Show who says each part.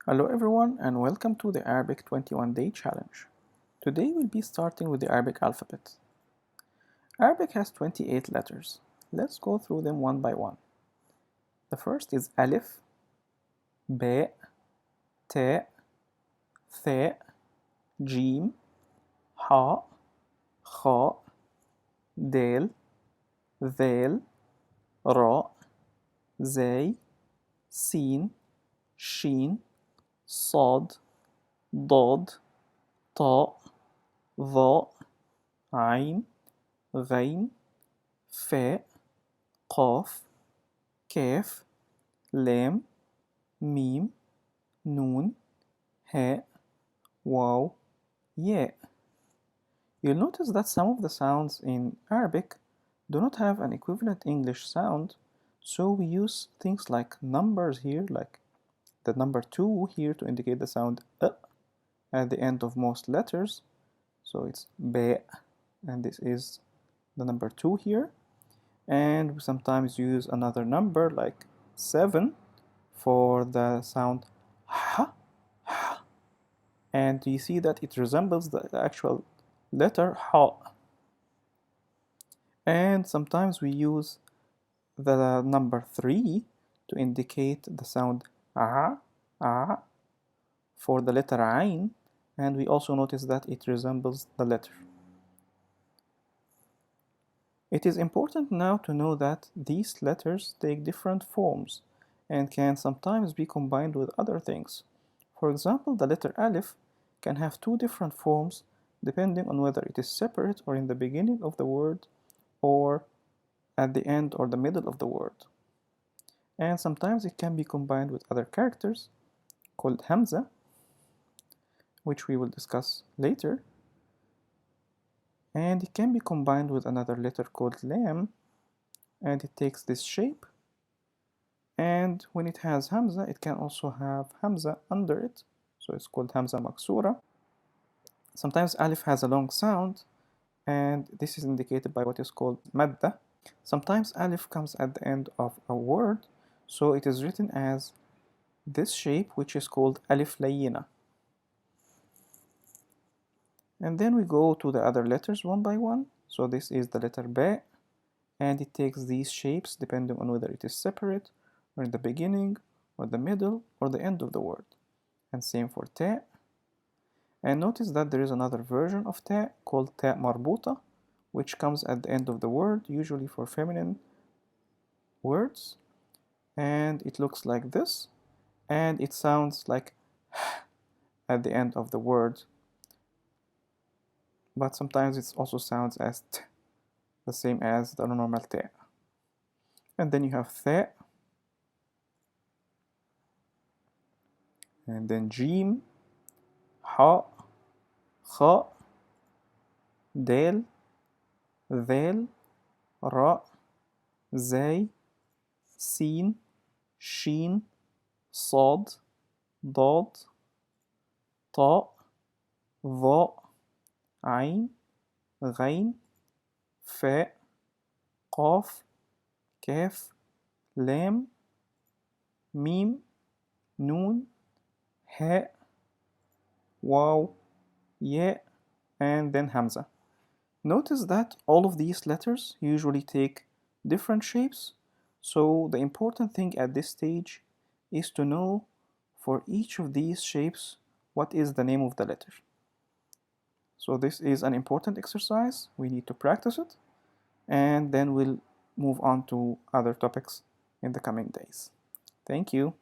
Speaker 1: Hello everyone and welcome to the Arabic 21-day challenge. Today we'll be starting with the Arabic alphabet. Arabic has 28 letters. Let's go through them one by one. The first is Alif, Ba, Ta, Tha, Jim, Ha, Kha, Dal, Dhal, Ra, Zay, Sin, Shin, Sad, Dad, Ta, Dha, Ain, غين فاء قاف كاف لام ميم نون هاء واو ياء. You'll notice that some of the sounds in Arabic do not have an equivalent English sound, so we use things like numbers here, like the number 2 here to indicate the sound at the end of most letters. So it's ba, and this is the number 2 here, and we sometimes use another number like 7 for the sound ha, ha, and you see that it resembles the actual letter ha. And sometimes we use the number 3 to indicate the sound a for the letter ain, and we also notice that it resembles the letter. It is important now to know that these letters take different forms and can sometimes be combined with other things. For example, the letter Alif can have two different forms depending on whether it is separate or in the beginning of the word or at the end or the middle of the word. And sometimes it can be combined with other characters called Hamza, which we will discuss later. And it can be combined with another letter called Lam, and it takes this shape. And when it has Hamza, it can also have Hamza under it, so it's called Hamza Maksura. Sometimes Alif has a long sound, and this is indicated by what is called Madda. Sometimes Alif comes at the end of a word, so it is written as this shape, which is called Alif Layina. And then we go to the other letters one by one. So this is the letter Ba, and it takes these shapes depending on whether it is separate or in the beginning or the middle or the end of the word. And same for Ta. And notice that there is another version of Ta called Ta marbuta, which comes at the end of the word, usually for feminine words. And it looks like this, and it sounds like at the end of the word, but sometimes it also sounds as t, the same as the normal ta. And then you have tha, and then jim, ha, kha, dal, dhal, ra, zay, sin, shin, sad, dad, ta, dha, عين غين فاء قاف كاف لام ميم نون هاء واو ياء, and then Hamza. Notice that all of these letters usually take different shapes, so the important thing at this stage is to know for each of these shapes what is the name of the letter. So this is an important exercise. We need to practice it, and then we'll move on to other topics in the coming days. Thank you.